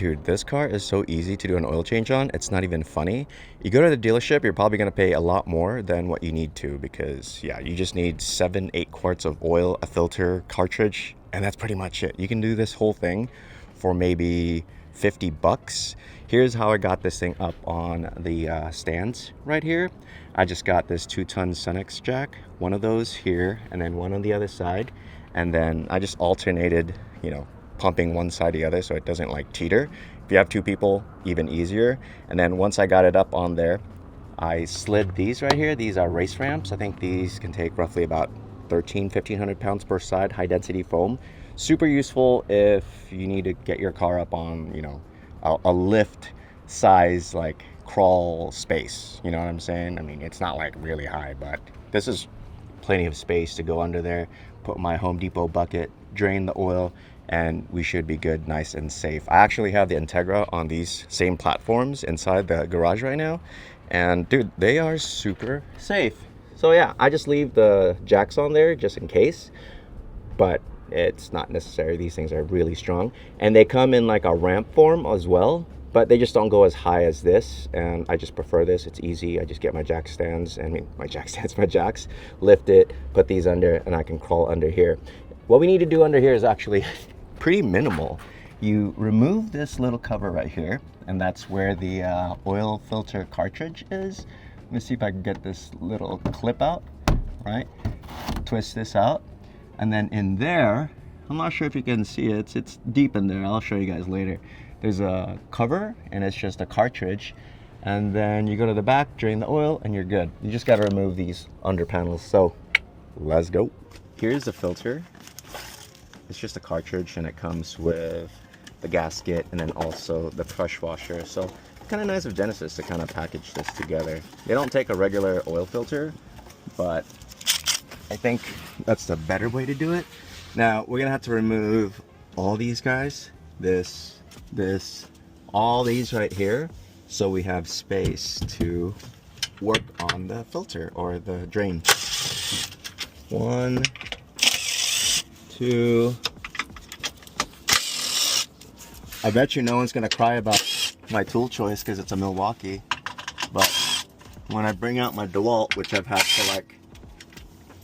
Dude, this car is so easy to do an oil change on. It's not even funny. You go to the dealership, you're probably going to pay a lot more than what you need to because, yeah, you just need 7-8 quarts of oil, a filter, cartridge, and that's pretty much it. You can do this whole thing for maybe 50 bucks. Here's how I got this thing up on the stands right here. I just got this 2-ton Sunex jack, one of those here, and then one on the other side. And then I just alternated, pumping one side or the other so it doesn't like teeter. If you have two people, even easier. And then once I got it up on there, I slid these right here. These are race ramps. I think these can take roughly about 1,500 pounds per side, high density foam. Super useful if you need to get your car up on, a lift size, like crawl space. You know what I'm saying? I mean, it's not like really high, but this is plenty of space to go under there, put my Home Depot bucket, drain the oil, and we should be good, nice and safe. I actually have the Integra on these same platforms inside the garage right now, and dude, they are super safe. So yeah, I just leave the jacks on there just in case, but it's not necessary. These things are really strong, and they come in like a ramp form as well, but they just don't go as high as this, and I just prefer this. It's easy. I just get my jack stands, my jacks, lift it, put these under, and I can crawl under here. What we need to do under here is actually pretty minimal. You remove this little cover right here, and that's where the oil filter cartridge is. Let me see if I can get this little clip out, right? Twist this out, and then in there, I'm not sure if you can see it, it's deep in there. I'll show you guys later. There's a cover, and it's just a cartridge, and then you go to the back, drain the oil, and you're good. You just got to remove these under panels. So let's go. Here's the filter. It's just a cartridge, and it comes with the gasket and then also the pressure washer. So kind of nice of Genesis to kind of package this together. They don't take a regular oil filter, but I think that's the better way to do it. Now we're gonna have to remove all these guys, this, all these right here, so we have space to work on the filter or the drain. 1, 2. I bet you no one's gonna cry about my tool choice because it's a Milwaukee, but when I bring out my DeWalt, which I've had for like,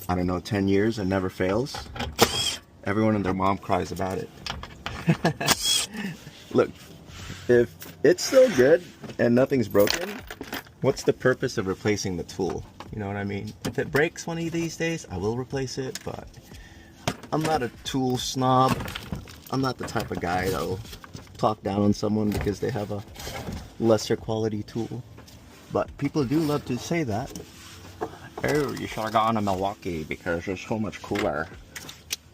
I don't know, 10 years and never fails, everyone and their mom cries about it. Look, if it's still good and nothing's broken, what's the purpose of replacing the tool? You know what I mean? If it breaks one of these days, I will replace it, but I'm not a tool snob. I'm not the type of guy that'll talk down on someone because they have a lesser quality tool. But people do love to say that. Oh, you should have gone to Milwaukee because it's so much cooler.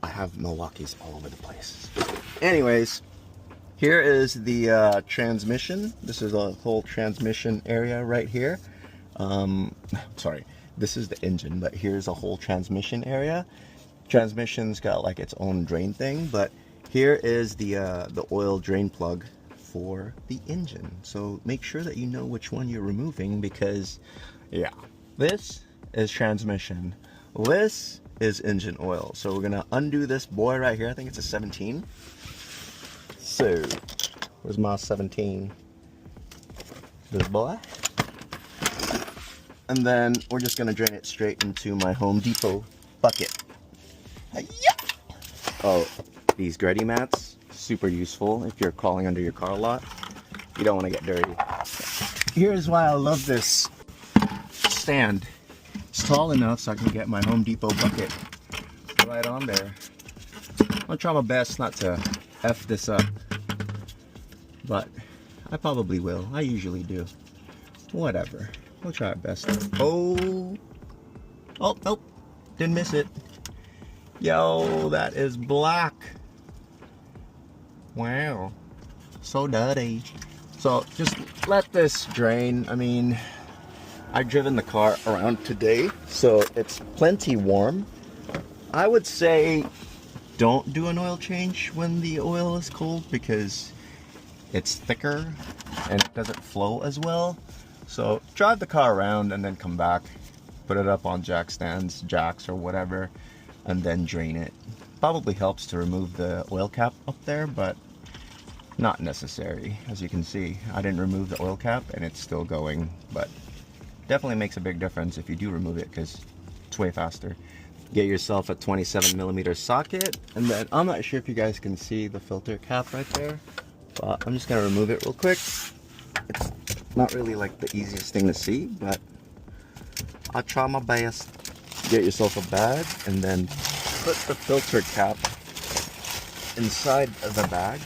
I have Milwaukees all over the place. Anyways, here is the transmission. This is a whole transmission area right here. Sorry, this is the engine, but here's a whole transmission area. Transmission's got like its own drain thing, but here is the oil drain plug for the engine. So make sure that you know which one you're removing because, yeah, this is transmission. This is engine oil. So we're gonna undo this boy right here. I think it's a 17. So, where's my 17? This boy. And then we're just gonna drain it straight into my Home Depot bucket. Hi-ya! Oh, these Greddy mats, super useful if you're crawling under your car a lot. You don't want to get dirty. Here's why I love this stand. It's tall enough so I can get my Home Depot bucket right on there. I'll try my best not to F this up, but I probably will. I usually do. Whatever. We'll try our best. Oh, nope. Didn't miss it. Yo, that is black. Wow, so dirty. So just let this drain. I mean, I've driven the car around today, so it's plenty warm. I would say don't do an oil change when the oil is cold because it's thicker and it doesn't flow as well. So drive the car around and then come back, put it up on jack stands, jacks or whatever, and then drain it. Probably helps to remove the oil cap up there, but Not necessary. As you can see, I didn't remove the oil cap and it's still going, but definitely makes a big difference if you do remove it because it's way faster. Get yourself a 27mm socket, and then I'm not sure if you guys can see the filter cap right there, but I'm just gonna remove it real quick. It's not really like the easiest thing to see, but I'll try my best. Get yourself a bag and then put the filter cap inside of the bag.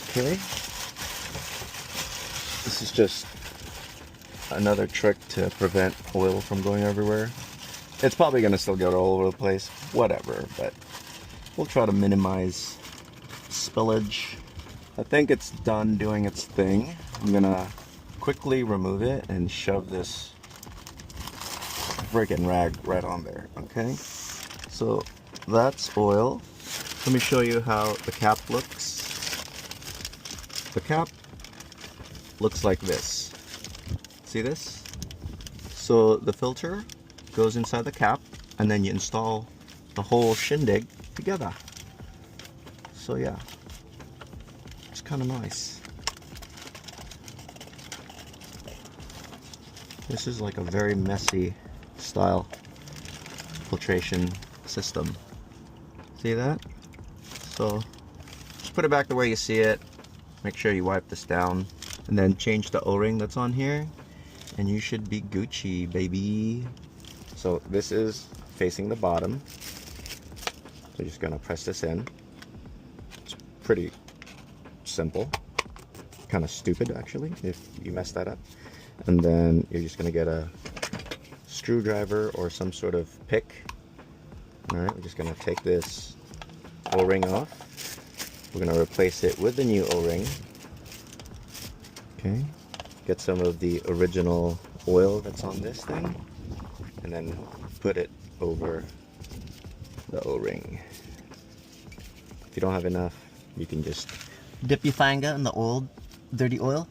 Okay. This is just another trick to prevent oil from going everywhere. It's probably gonna still go all over the place, whatever, but we'll try to minimize spillage. I think it's done doing its thing. I'm gonna quickly remove it and shove this freaking rag right on there, okay? So that's oil. Let me show you how the cap looks. The cap looks like this. See this? So the filter goes inside the cap, and then you install the whole shindig together. So yeah, it's kind of nice. This is like a very messy style filtration system. See that? So just put it back the way you see it. Make sure you wipe this down, and then change the O-ring that's on here, and you should be Gucci, baby. So this is facing the bottom. So you're just gonna press this in. It's pretty simple. Kind of stupid actually if you mess that up. And then you're just gonna get a screwdriver or some sort of pick. Alright, we're just gonna take this O-ring off. We're gonna replace it with the new O-ring. Okay. Get some of the original oil that's on this thing, and then put it over the O-ring. If you don't have enough, you can just dip your finger in the old dirty oil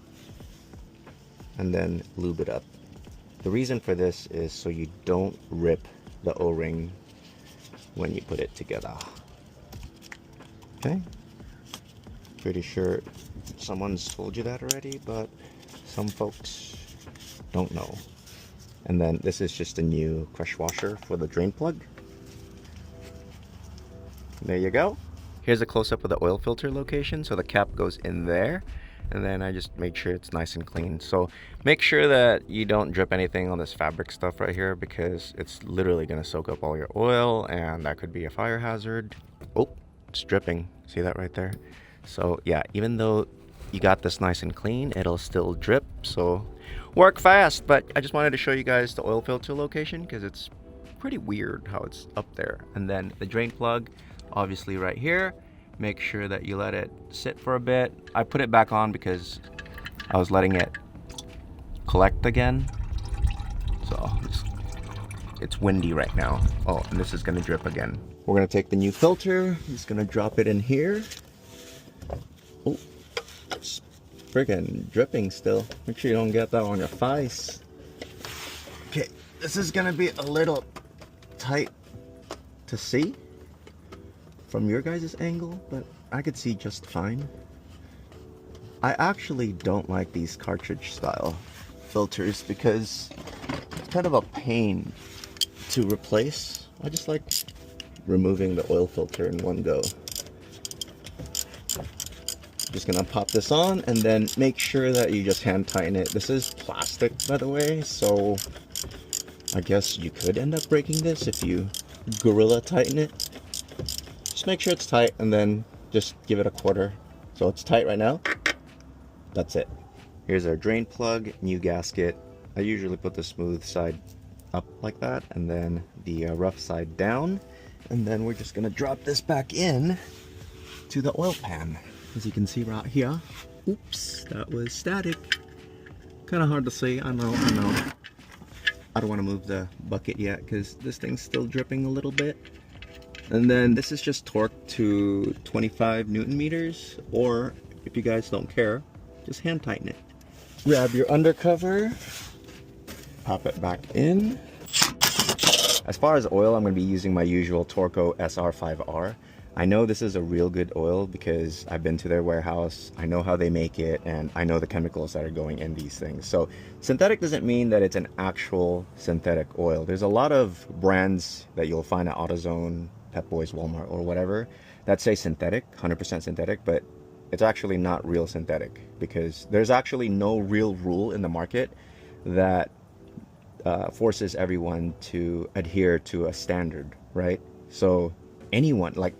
and then lube it up. The reason for this is so you don't rip the O-ring when you put it together. Okay? Pretty sure someone's told you that already, but some folks don't know. And then this is just a new crush washer for the drain plug. There you go. Here's a close-up of the oil filter location. So the cap goes in there, and then I just make sure it's nice and clean. So make sure that you don't drip anything on this fabric stuff right here, because it's literally gonna soak up all your oil, and that could be a fire hazard. Oh, it's dripping. See that right there? So yeah, even though you got this nice and clean, it'll still drip, so work fast. But I just wanted to show you guys the oil filter location because it's pretty weird how it's up there. And then the drain plug, obviously right here. Make sure that you let it sit for a bit. I put it back on because I was letting it collect again. So it's windy right now. Oh, and this is gonna drip again. We're gonna take the new filter. I'm just gonna drop it in here. Oh, it's friggin' dripping still. Make sure you don't get that on your face. Okay, this is gonna be a little tight to see from your guys' angle, but I could see just fine. I actually don't like these cartridge style filters because it's kind of a pain to replace. I just like removing the oil filter in one go. Just gonna pop this on and then make sure that you just hand tighten it. This is plastic, by the way, so I guess you could end up breaking this if you gorilla tighten it. Just make sure it's tight and then just give it a quarter. So it's tight right now. That's it. Here's our drain plug, new gasket. I usually put the smooth side up like that and then the rough side down. And then we're just gonna drop this back in to the oil pan. As you can see right here. Oops, that was static. Kind of hard to see, I know. I don't want to move the bucket yet because this thing's still dripping a little bit. And then this is just torqued to 25 Newton meters, or if you guys don't care, just hand tighten it. Grab your undercover, pop it back in. As far as oil, I'm going to be using my usual Torco SR5R. I know this is a real good oil because I've been to their warehouse, I know how they make it, and I know the chemicals that are going in these things. So synthetic doesn't mean that it's an actual synthetic oil. There's a lot of brands that you'll find at AutoZone, Pep Boys, Walmart, or whatever that say synthetic, 100% synthetic, but it's actually not real synthetic because there's actually no real rule in the market that forces everyone to adhere to a standard, right? So anyone, like,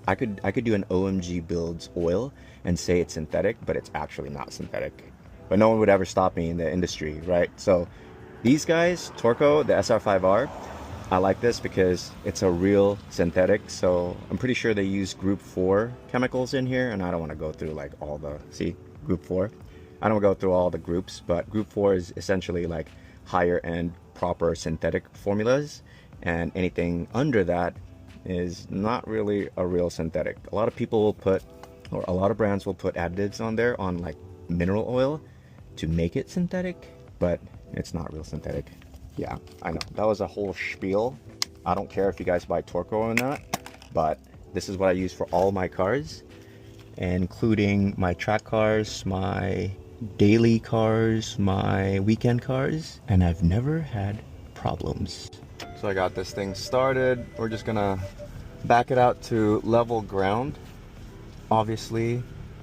I could do an OMGBUILDS oil and say it's synthetic, but it's actually not synthetic. But no one would ever stop me in the industry, right? So these guys, Torco, the SR5R, I like this because it's a real synthetic. So I'm pretty sure they use group 4 chemicals in here, and I don't want to go through like all the, see, group 4. I don't go through all the groups, but group 4 is essentially like higher end proper synthetic formulas, and anything under that is not really a real synthetic. A lot of people will put, or a lot of brands will put additives on there on like mineral oil to make it synthetic, but it's not real synthetic. Yeah, I know that was a whole spiel. I don't care if you guys buy Torco or not, but this is what I use for all my cars, including my track cars, my daily cars, my weekend cars, and I've never had problems. So I got this thing started. We're just gonna back it out to level ground. Obviously,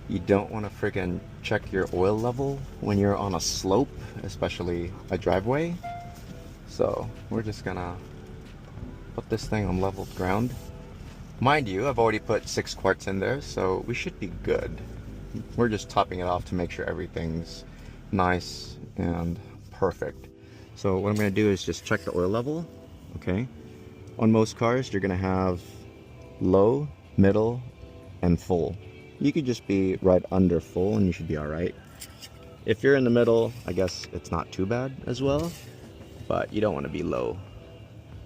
you don't want to freaking check your oil level when you're on a slope, especially a driveway. So we're just gonna put this thing on level ground. Mind you, I've already put 6 quarts in there, so we should be good. We're just topping it off to make sure everything's nice and perfect. So what I'm going to do is just check the oil level. Okay, on most cars you're going to have low, middle, and full. You could just be right under full and you should be all right. If you're in the middle, I guess it's not too bad as well, but you don't want to be low.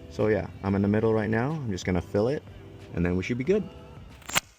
So yeah, I'm in the middle right now. I'm just going to fill it and then we should be good.